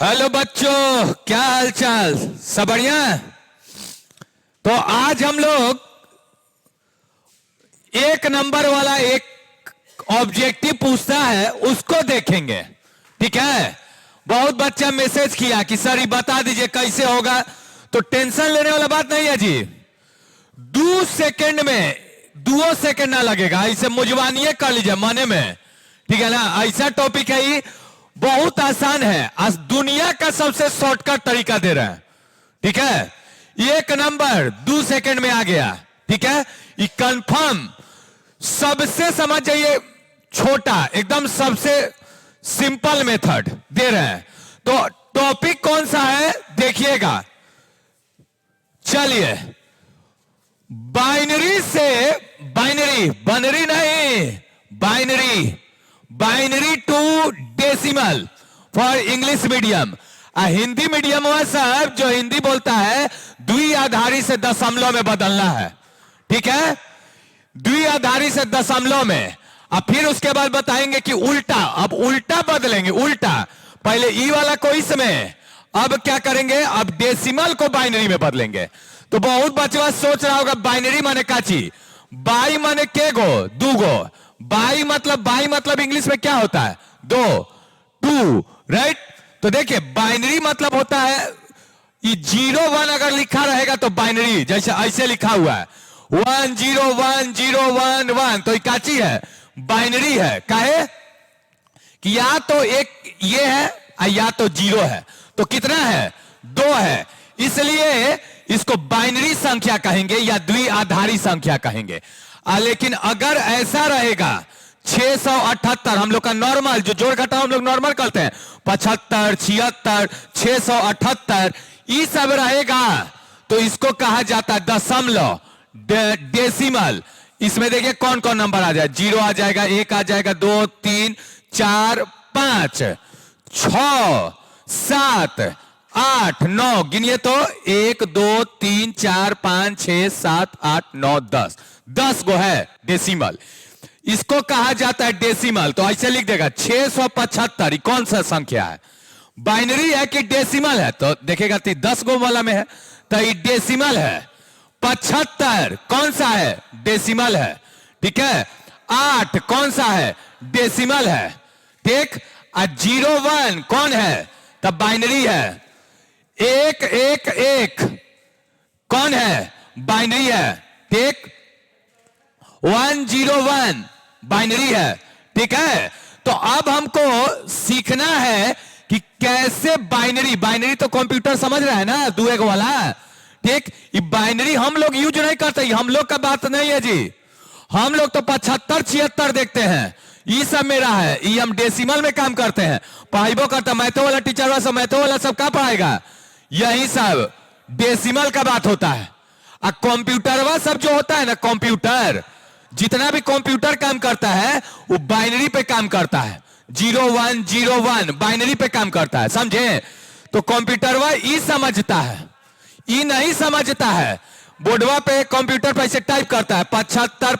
Hello बच्चों, क्या हाल चाल? सब बढ़िया? तो आज हम लोग एक नंबर वाला एक ऑब्जेक्टिव पूछता है, उसको देखेंगे। ठीक है? बहुत बच्चा मैसेज किया कि सर ये बता दीजिए कैसे होगा। तो टेंशन लेने वाला बात नहीं है जी। 2 सेकंड ना लगेगा, इसे मुजवानिए कर लीजिए मने में। ठीक है ना? ऐसा टॉपिक है, ये बहुत आसान है। आज दुनिया का सबसे शॉर्टकट तरीका दे रहे हैं। ठीक है? एक नंबर 2 सेकंड में आ गया। ठीक है? ये कंफर्म सबसे समझ जाइए, छोटा एकदम सबसे सिंपल मेथड दे रहे हैं। तो टॉपिक कौन सा है देखिएगा। चलिए, बाइनरी से बाइनरी नहीं, binary to decimal for English medium. Hindi medium हुआ साहब, जो हिंदी बोलता है द्विआधारी से दशमलव में बदलना है। ठीक है? द्विआधारी से दशमलव में। अब फिर उसके बाद बताएंगे कि उल्टा, अब उल्टा बदलेंगे। उल्टा पहले ई वाला को इसमें, अब क्या करेंगे, अब डेसिमल को बाइनरी में बदलेंगे। तो बहुत बच्चा सोच रहा होगा बाइनरी माने काची, बाई माने के गो, दू गो। बाई मतलब इंग्लिश में क्या होता है? 2, 2, राइट? तो देखिए बाइनरी मतलब होता है, ये 0 1 अगर लिखा रहेगा तो बाइनरी, जैसे ऐसे लिखा हुआ है 1 0 1 0 1 1, तो ये काची है, बाइनरी है। काहे कि या तो एक ये है या तो 0 है। तो कितना है? 2 है। इसलिए इसको बाइनरी संख्या कहेंगे या द्विआधारी संख्या कहेंगे। लेकिन अगर ऐसा रहेगा 678, हम लोग का नॉर्मल जो जोड़ घटाव हम लोग नॉर्मल करते हैं, 75 76 678, ये सब रहेगा तो इसको कहा जाता है दशमलव, डेसिमल। इसमें देखिए कौन कौन नंबर आ जाए, 0 आ जाएगा, 1 आ जाएगा, 2 3 4 5 6 7 8 9, गिनिए तो 1 2 3 4 5 6 7 8 9 10, 10 गो है डेसिमल। इसको कहा जाता है डेसिमल। तो ऐसे लिख देगा 675, कौन सा संख्या है, बाइनरी है कि डेसिमल है? तो देखेगा 10 गो वाला में है तो ये डेसिमल है। 75 कौन सा है? डेसिमल है। ठीक है? 8 कौन सा है? डेसिमल है। ठीक? 0 1 कौन है? तब बाइनरी है। 1 1 1 कौन है? बाइनरी है। ठीक? 1 0 1 बाइनरी है। ठीक है? तो अब हमको सीखना है कि कैसे बाइनरी तो कंप्यूटर समझ रहा है ना, दुएग वाला। ठीक? ये बाइनरी हम लोग यूज नहीं करते, हम लोग का बात नहीं है जी। हम लोग तो 75 76 देखते हैं, ये सब मेरा है। ये हम डेसिमल में काम करते हैं, पढ़ाइबो करता। मैथो वाला टीचर सब मैथो वाला सब क्या पढ़ाएगा? यही सब डेसिमल का बात होता है। कंप्यूटर सब जो होता है ना, कंप्यूटर जितना भी कंप्यूटर काम करता है वो बाइनरी पे काम करता है। 0 1 0 1 बाइनरी पे काम करता है, समझे? तो कंप्यूटर ये समझता है, ये नहीं समझता है। बोर्डवा पे कंप्यूटर पे ऐसे टाइप करता है 75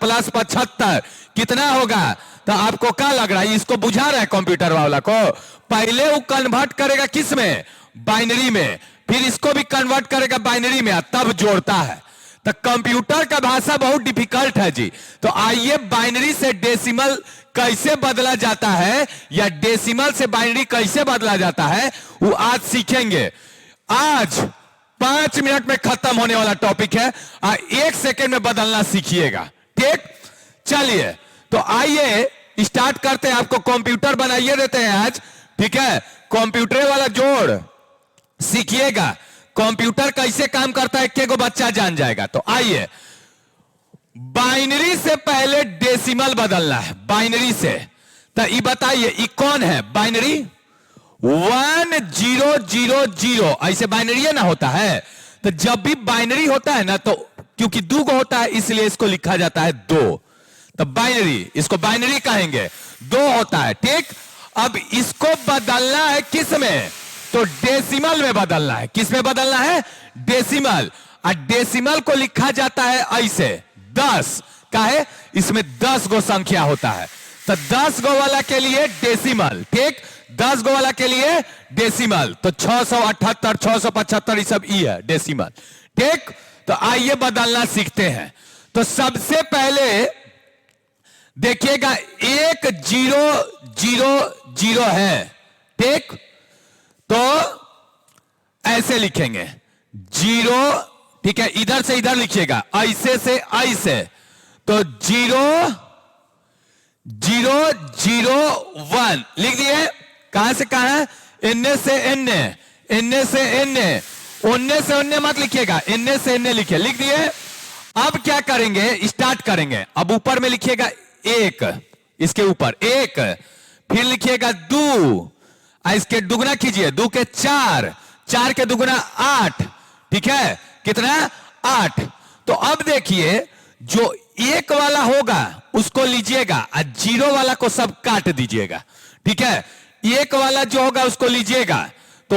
प्लस 75 कितना होगा? तो आपको क्या लग रहा है, इसको बुझा रहा है कंप्यूटर वाला को? पहले वो कन्वर्ट करेगा किस में? बाइनरी में। फिर इसको भी कन्वर्ट करेगा बाइनरी में, तब जोड़ता है। तो कंप्यूटर का भाषा बहुत डिफिकल्ट है जी। तो आइए बाइनरी से डेसिमल कैसे बदला जाता है या डेसिमल से बाइनरी कैसे बदला जाता है वो आज सीखेंगे। आज 5 मिनट में खत्म होने वाला टॉपिक है, 1 सेकेंड में बदलना सीखिएगा। ठीक? चलिए तो आइए स्टार्ट करते हैं। आपको कंप्यूटर बनाइए देते हैं आज। ठीक है? कंप्यूटर वाला जोड़ सीखिएगा, कंप्यूटर कैसे काम करता है एक बच्चा जान जाएगा। तो आइए, बाइनरी से पहले डेसिमल बदलना है, बाइनरी से। तो ये बताइए ये कौन है बाइनरी? 1 0 0 0 ऐसे बाइनरी ना होता है। तो जब भी बाइनरी होता है ना, तो क्योंकि 2 को होता है इसलिए इसको लिखा जाता है 2। तो बाइनरी, इसको बाइनरी कहेंगे, 2 होता है। ठीक? अब इसको बदलना है किस में? तो डेसिमल में बदलना है। किस में बदलना है? डेसिमल। और डेसिमल को लिखा जाता है ऐसे 10 का है, इसमें 10 गो संख्या होता है। तो 10 गो वाला के लिए डेसिमल, ठीक, 10 गो वाला के लिए डेसिमल, तो 678, 675 ये सब ई है डेसिमल, ठीक। तो आइए बदलना सीखते हैं। तो सबसे पहले देखिएगा 1000 है, ठीक, तो ऐसे लिखेंगे 0, ठीक है, इधर से इधर लिखिएगा, ऐसे से ऐसे, तो 001 लिख दिए। कहां से कहां? एन्ने से एन्ने, एन्ने से एन्ने, ओन्ने से ओन्ने मत लिखिएगा, एन्ने से एन्ने लिखिए, लिख दिए। अब क्या करेंगे, स्टार्ट करेंगे। अब ऊपर में लिखिएगा 1, इसके ऊपर 1, फिर लिखिएगा 2, इसके दुगना कीजिए, 2 के 4, 4 के दुगना 8, ठीक है, कितना 8। तो अब देखिए जो 1 वाला होगा उसको लीजिएगा और 0 वाला को सब काट दीजिएगा, ठीक है। 1 वाला जो होगा उसको लीजिएगा, तो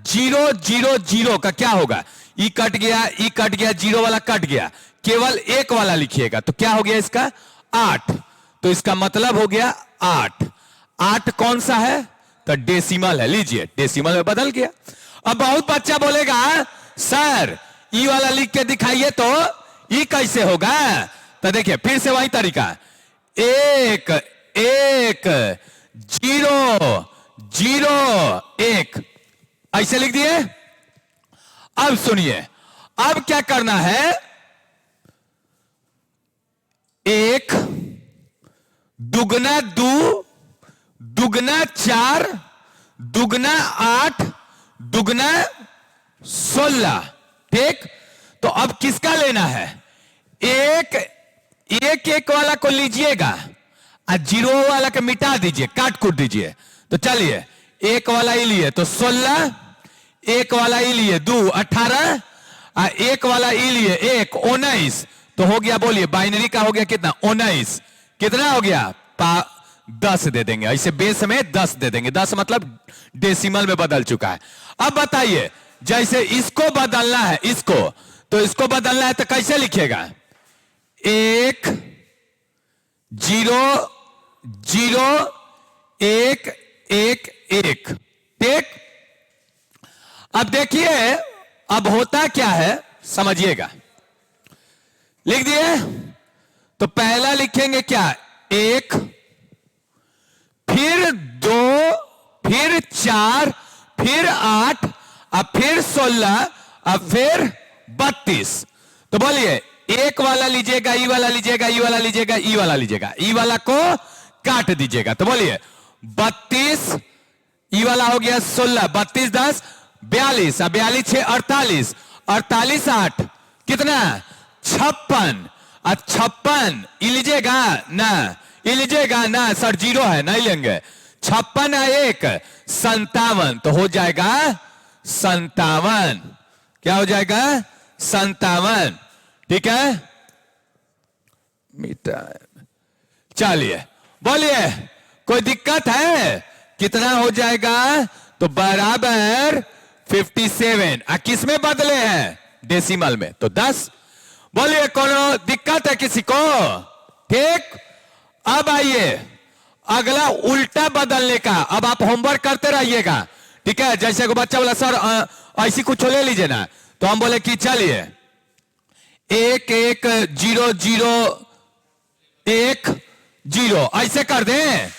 1000 का क्या होगा, ई कट गया, ई कट गया, 0 वाला कट गया, केवल 1 वाला लिखिएगा, तो क्या हो गया इसका 8। तो इसका मतलब हो गया 8। 8 कौन सा है? तो डेसिमल है, लीजिए डेसिमल में बदल गया। अब बहुत बच्चा बोलेगा सर ई वाला लिख के दिखाइए तो ई कैसे होगा? तो देखिए फिर से वही तरीका, 1 1 0 0 1 ऐसे लिख दिए। अब सुनिए, अब क्या करना है, 1 दुगना 2 दुगना 4 दुगना 8 दुगना 16, ठीक। तो अब किसका लेना है, 1 वाला को लीजिएगा और 0 वाला को मिटा दीजिए, काट कूट दीजिए। तो चलिए 1 वाला ही लिए तो 16, 1 वाला ही लिए 2 18, और 1 वाला ही लिए 1 19, तो हो गया, बोलिए बाइनरी का हो गया कितना 19, कितना हो गया 10 दे देंगे, ऐसे बेस में 10 दे देंगे, 10 मतलब डेसिमल में बदल चुका है। अब बताइए जैसे इसको बदलना है, इसको तो इसको बदलना है तो कैसे लिखिएगा, 1 0 0 1 1 1, ठीक। अब देखिए अब होता क्या है समझिएगा, लिख दिए। तो पहला लिखेंगे क्या, 1, फिर 2, फिर 4, फिर 8, अब फिर 16, अब फिर 32। तो बोलिए 1 वाला लीजिएगा, ई वाला लीजिएगा, ई वाला लीजिएगा, ई वाला लीजिएगा, ई वाला को काट दीजिएगा। तो बोलिए 32, ई वाला हो गया 16, 32 10 42, 42 6 48, 48 8 कितना 56, और 56 ई लीजिएगा ना, ई लीजिएगा ना सर, 0 है नहीं लेंगे, 56 1 57, तो हो जाएगा 57, क्या हो जाएगा 57, ठीक है। चलिए बोलिए कोई दिक्कत है, कितना हो जाएगा, तो बराबर 57। किस में बदले हैं, डेसिमल में, तो 10। बोलिए कोनो दिक्कत है किसी को, ठीक। अब आइए अगला उल्टा बदलने का, अब आप होमवर्क करते रहिएगा, ठीक है। जैसे को बच्चा बोला सर ऐसी कुछ ले लीजिए ना, तो हम बोले कि चलिए 1 1 0 0 1 0 ऐसे कर दें,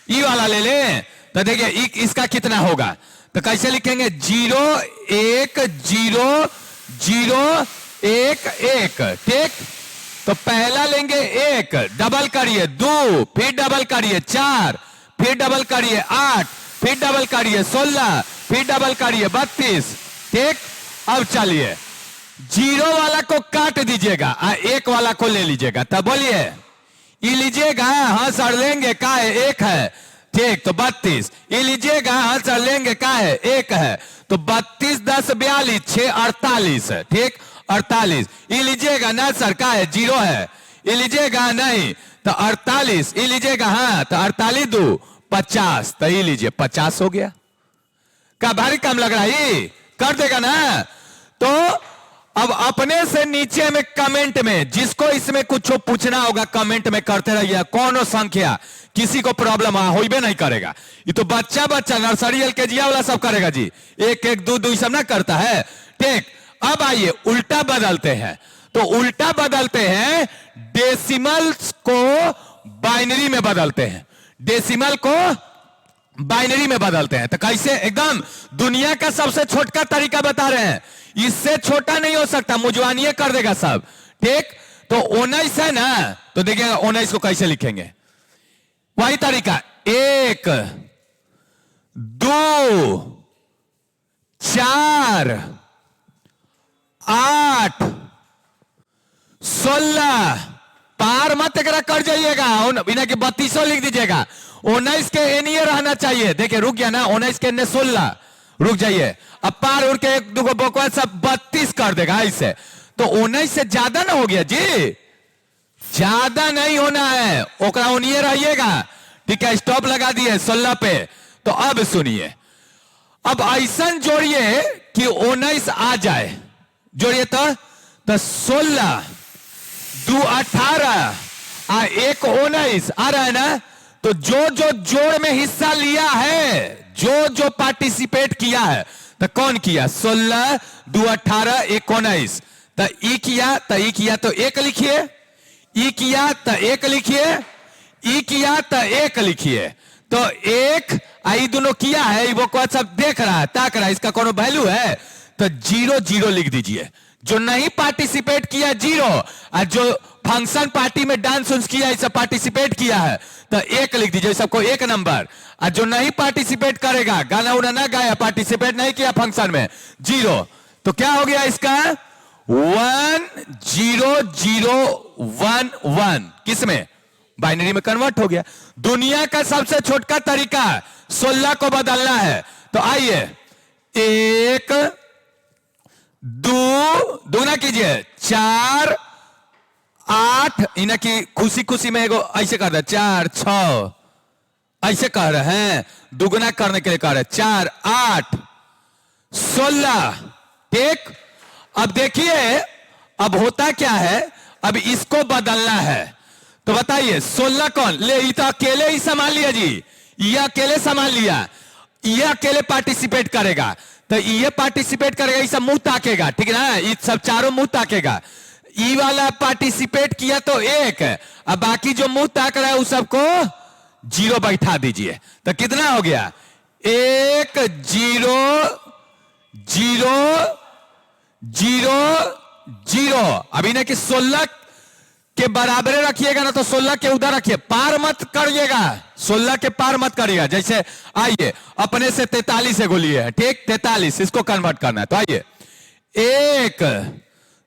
ई वाला ले लें, तो देखिए इसका कितना होगा, तो कैसे लिखेंगे 0 1 0 0 1 1, ठीक। तो पहला लेंगे 1, डबल करिए 2, फिर डबल करिए 4, फिर डबल करिए 8, फिर डबल करिए 16, फिर डबल करिए 32, ठीक। अब चलिए 0 वाला को काट दीजिएगा और 1 वाला को ले लीजिएगा, तब बोलिए ये लीजिएगा, हाँ सर लेंगे, का है 1 है, ठीक, तो 32। ये लीजिएगा, हाँ सर लेंगे, का है 1 है, तो 32 10 42 6 48, ठीक 48। ये लीजिएगा ना सर, का है 0 है, ये लीजिएगा नहीं तो 48, ये लीजिएगा हाँ तो 48 2 50, तो ये लीजिए 50 हो गया। क्या भारी कम लग रहा है, ये कर देगा ना। तो अब अपने से नीचे में कमेंट में जिसको इसमें कुछ पूछना होगा कमेंट में करते रहिए। कौन संख्या किसी को प्रॉब्लम हो भी नहीं करेगा। ये तो बच्चा बच्चा नर्सरी एलकेजी वाला सब करेगा जी, एक एक दो दो सब ना करता है। ठीक, अब आइए उल्टा बदलते हैं। तो उल्टा बदलते हैं, डेसिमल्स को बाइनरी में बदलते हैं। डेसिमल को बाइनरी में बदलते हैं। तो कैसे? एकदम दुनिया का सबसे छोटा तरीका बता रहे हैं, इससे छोटा नहीं हो सकता, मुजवानिए कर देगा सब। ठीक, तो 19 है ना, तो देखिएगा 19 को कैसे लिखेंगे, वही तरीका। 1 2 4 8 16, पार मत कर जाइएगा, बिना के 32 लिख दीजिएगा। 19 के एनिए रहना चाहिए। देखिए रुक गया ना, 19 के एनिए 16, रुक जाइए। अब पार उड़ के एक दो बकवास सब 32 कर देगा ऐसे। तो 19 से ज्यादा ना हो गया जी, ज्यादा नहीं होना है, ओकरा ओनिए रहिएगा। ठीक है, स्टॉप लगा दिए 16 पे। तो अब सुनिए, अब ऐसा जोड़िए कि 19 आ जाए। जोड़िए तो 16 2 18 और 1 19 आ रहा है ना। तो जो जो जोड़ में हिस्सा लिया है, जो जो पार्टिसिपेट किया है, तो कौन किया? 16 2 18 1 19। तो ई किया तो ई किया तो 1 लिखिए, ई किया तो 1 लिखिए, ई किया तो 1 लिखिए। तो 1 आई दोनों किया है, वो को सब देख रहा है, ताक रहा है, इसका कोनो वैल्यू है? तो 0 0 लिख दीजिए। जो नहीं पार्टिसिपेट किया 0, और जो फंक्शन पार्टी में डांस उन्स किया इसे पार्टिसिपेट किया है तो 1 लिख दीजिए, सबको 1 नंबर। और जो नहीं पार्टिसिपेट करेगा, गाना उना ना गाया, पार्टिसिपेट नहीं किया फंक्शन में, 0। तो क्या हो गया इसका? 1 0 0 1 1। किसमें? बाइनरी में कन्वर्ट हो गया। दुनिया का सबसे छोटा तरीका 16 को बदलना है। तो आइए 1 2 दूना कीजिए, 4 8, इन्हें की खुशी खुशी में एगो ऐसे कर रहे, 4 6 ऐसे कह रहे हैं, दुगुना करने के लिए कह रहे हैं, 4 8 16। ठीक, अब देखिए अब होता क्या है, अब इसको बदलना है। तो बताइए 16 कौन ले? ये तो अकेले ही संभाल लिया जी, ये अकेले संभाल लिया, ये अकेले पार्टिसिपेट करेगा। तो ये पार्टिसिपेट करेगा, ये सब मुंह ताकेगा, ठीक है ना, ये सब चारों मुंह ताकेगा। ई वाला पार्टिसिपेट किया तो 1, अब बाकी जो मुंह ताक रहा है उस सबको 0 बैठा दीजिए। तो कितना हो गया? 1 0 0 0 0। अभी ना कि 16 के बराबर रखिएगा ना, तो 16 के उधर रखिए, पार मत करिएगा, 16 के पार मत करिएगा। जैसे आइए अपने से 43 से गोलिए है, ठीक, 43 इसको कन्वर्ट करना है। तो आइए 1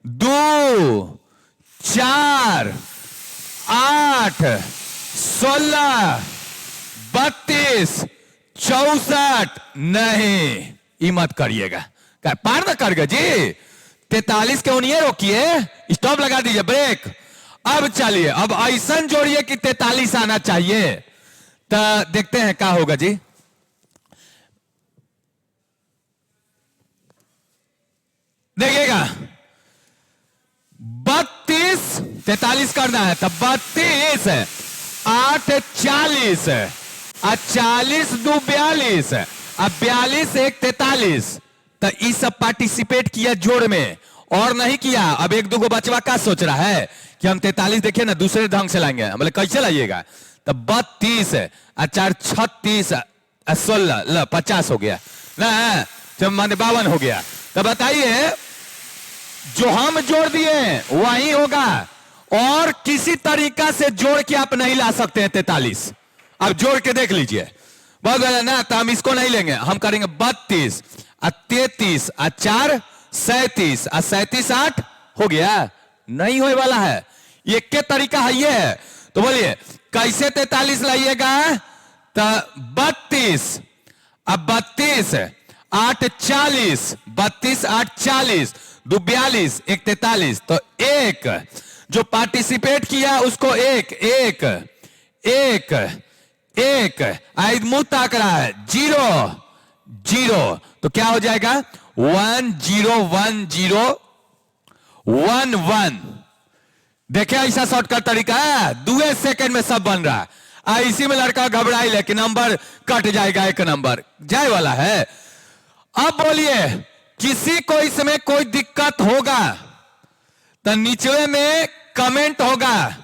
2 4 8 16 32 64। नहीं, ये मत करिएगा, पार ना करिएगा जी। 43 के उन्हें रोकिए, स्टॉप लगा दीजिए, ब्रेक। अब चलिए, अब ऐसा जोड़िए कि 43 आना चाहिए। तो देखते हैं क्या होगा जी। देखिएगा 32 43 करना है, तब 32 8 40 और 40 2 42 अब 42 1 43। तो ये सब पार्टिसिपेट किया जोड़ में और नहीं किया। अब एक दो बचवा का सोच रहा है कि हम 43 देखिए ना दूसरे ढंग से लाएंगे, मतलब कैसे लाइएगा? तो 32 और 4 36 16 50 हो गया ना, जब माने 52 हो गया। तो बताइए जो हम जोड़ दिए वही होगा, और किसी तरीका से जोड़ के आप नहीं ला सकते हैं 43। अब जोड़ के देख लीजिए, बहुत गलत ना, तो हम इसको नहीं लेंगे, हम करेंगे 32 और 33 और 4 37 और 37 8 हो गया, नहीं होने वाला है। ये के तरीका है ये है। तो बोलिए कैसे 43 लाइएगा? तो 32 अब 32 8 40 32 8 40 2 42 1 43। तो 1 जो पार्टिसिपेट किया उसको 1 1 1 1 आई मुंह ताक रहा है 0 0। तो क्या हो जाएगा? 1 0 1 0 1 1। देखे ऐसा शॉर्टकट तरीका है, 2 सेकंड में सब बन रहा है। इसी में लड़का घबराई ले कि नंबर कट जाएगा, एक नंबर जाए वाला है। अब बोलिए, किसी को इसमें कोई दिक्कत होगा तो नीचे में कमेंट होगा,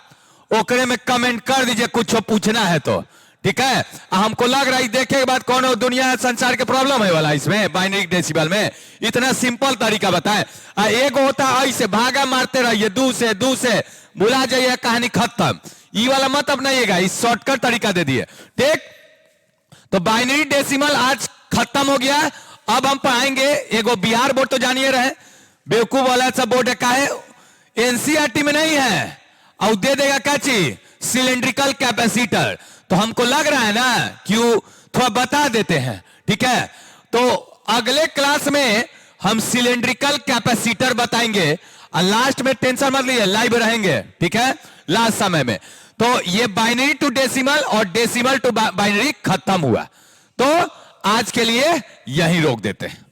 ओकरे में कमेंट कर दीजिए, कुछ पूछना है तो। ठीक है, हमको लग रहा है देखे के बाद कौन दुनिया संसार के प्रॉब्लम है वाला इसमें बाइनरी डेसिमल में। इतना सिंपल तरीका बताएं। एक होता है ऐसे भागा मारते रहिए, दू से बुला जाइए, कहानी खत्म। ये वाला मत अपनाइएगा, इस शॉर्टकट तरीका दे दिए। ठीक, तो बाइनरी डेसिमल आज खत्म हो गया। अब हम पढ़ाएंगे एगो बिहार बोर्ड तो जानिए रहे, बेवकूफ वाला सा बोर्ड का है, एनसीईआरटी में नहीं है, और दे देगा क्या चीज, सिलेंड्रिकल कैपेसिटर। तो हमको लग रहा है ना, क्यों थोड़ा बता देते हैं। ठीक है, तो अगले क्लास में हम सिलेंड्रिकल कैपेसिटर बताएंगे, और लास्ट में टेंशन मत लीजिए, लाइव रहेंगे। ठीक है, लास्ट समय में। तो ये बाइनरी टू डेसिमल और डेसिमल टू बाइनरी खत्म हुआ। तो आज के लिए यहीं रोक देते हैं।